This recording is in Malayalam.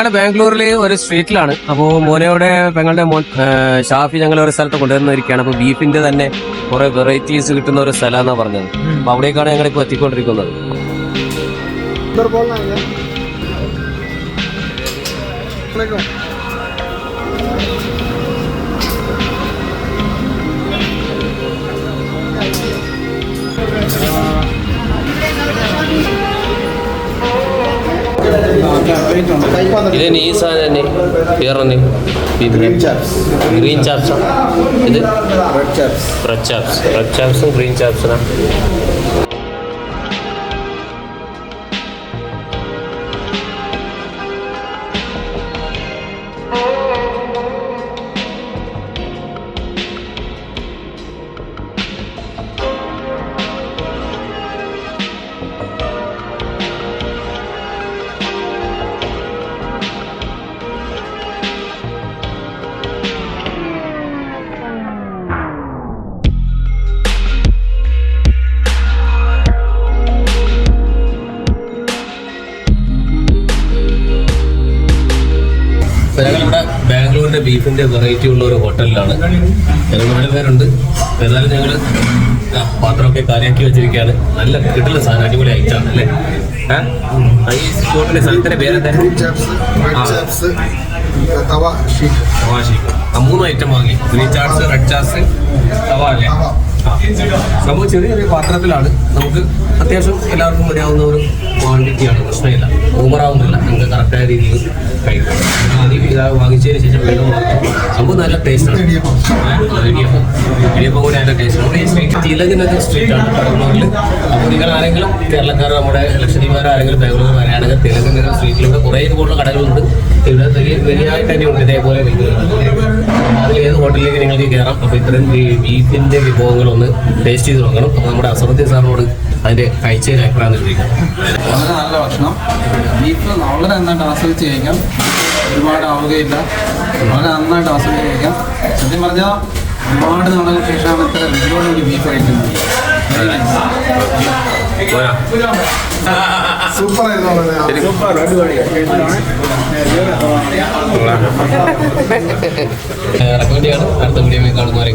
ഞങ്ങൾ ബാംഗ്ലൂരിൽ ഒരു സ്ട്രീറ്റിലാണ്. അപ്പോൾ മോനയുടെ പെങ്ങളുടെ മോൻ ഷാഫി ഞങ്ങൾ ഒരു സ്ഥലത്ത് കൊണ്ടുവന്നിരിക്കുകയാണ്. അപ്പോൾ ബീഫിന്റെ തന്നെ കുറെ വെറൈറ്റീസ് കിട്ടുന്ന ഒരു സ്ഥലമാണെന്നാണ് പറഞ്ഞത്. അപ്പൊ അവിടേക്കാണ് ഞങ്ങളിപ്പോൾ എത്തിക്കൊണ്ടിരിക്കുന്നത്. ഇത് ഈ സാധനം തന്നെ ഗ്രീൻ ചാപ്സാ. ഇത് റെഡ് ചാപ്സും ഗ്രീൻ ചാപ്സിനാണ്. ഞങ്ങളിവിടെ ബാംഗ്ലൂരിന്റെ ബീഫിന്റെ വെറൈറ്റി ഉള്ള ഒരു ഹോട്ടലിലാണ്. ഞങ്ങൾ 4 പേരുണ്ട്. ഏതായാലും ഞങ്ങൾ പാത്രമൊക്കെ കാര്യമാക്കി വെച്ചിരിക്കുകയാണ്. നല്ല കിട്ടുന്ന സാധനം, അടിപൊളി ഐറ്റാണ് അല്ലേ? ഈ ഹോട്ടലിന്റെ സ്ഥലത്തിന്റെ പേരെന്തായാലും 3 ഐറ്റം വാങ്ങി. ഗ്രീൻ ചാപ്സ്, റെഡ് ചാപ്സ്, തവ അല്ലേ? സംഭവം ചെറിയ പാത്രത്തിലാണ്. നമുക്ക് അത്യാവശ്യം എല്ലാവർക്കും മതിയാവുന്ന ഒരു ക്വാണ്ടിറ്റിയാണ്. പ്രശ്നമില്ല, ഓവറാവുന്നില്ല. നമുക്ക് കറക്റ്റായ രീതിയിൽ കഴിക്കാം. ആദ്യം ഇതാ വാങ്ങിച്ചതിന് ശേഷം വീണ്ടും സംഭവം നല്ല ടേസ്റ്റാണ്. ഇടിയപ്പം കൂടി നല്ല ടേസ്റ്റാണ്. ഈ സ്ട്രീറ്റ് തിലകിനൊക്കെ സ്ട്രീറ്റാണ് കടന്നൂരിൽ. അപ്പോൾ നിങ്ങൾ ആരെങ്കിലും കേരളക്കാർ, നമ്മുടെ ലക്ഷദ്വീപുകാർ ആരെങ്കിലും ബാംഗ്ലൂർ വരാണെങ്കിൽ തിലകിന്റെ സ്ട്രീറ്റിലൂടെ കുറേ കൂടുതൽ കടകളുണ്ട്. ഇവിടെ വലിയായിട്ട് തന്നെ ഉണ്ട് ഇതേപോലെ. അതിൽ ഏത് ഹോട്ടലിലേക്ക് നിങ്ങൾക്ക് കയറാം. അപ്പോൾ ഇത്രയും ബീഫിന്റെ വിഭവങ്ങളൊന്ന് ടേസ്റ്റ് ചെയ്ത് നോക്കണം. അപ്പോൾ നമ്മുടെ അസറുദ്ദീൻ സാറിനോട് അതിന്റെ കഴിച്ചതിന് അഭിപ്രായം ചോദിക്കാം. വളരെ നല്ല ഭക്ഷണം. ബീഫ് വളരെ നന്നായിട്ട് ആസ്വദിച്ച് കഴിക്കാം. ഒരുപാട് ആവുകയില്ല. വളരെ നന്നായിട്ട് ആസ്വദിച്ച് കഴിക്കാം. സത്യം പറഞ്ഞാൽ ഒരുപാട് നാളുകൾക്ക് ശേഷമാണ് ഇത്ര രുചിയോടുകൂടി ബീഫ് കഴിക്കുന്നത്. റെക്കമെൻഡ് ചെയ്യാണ്. അടുത്ത വീഡിയോ കാണുന്നവരെ.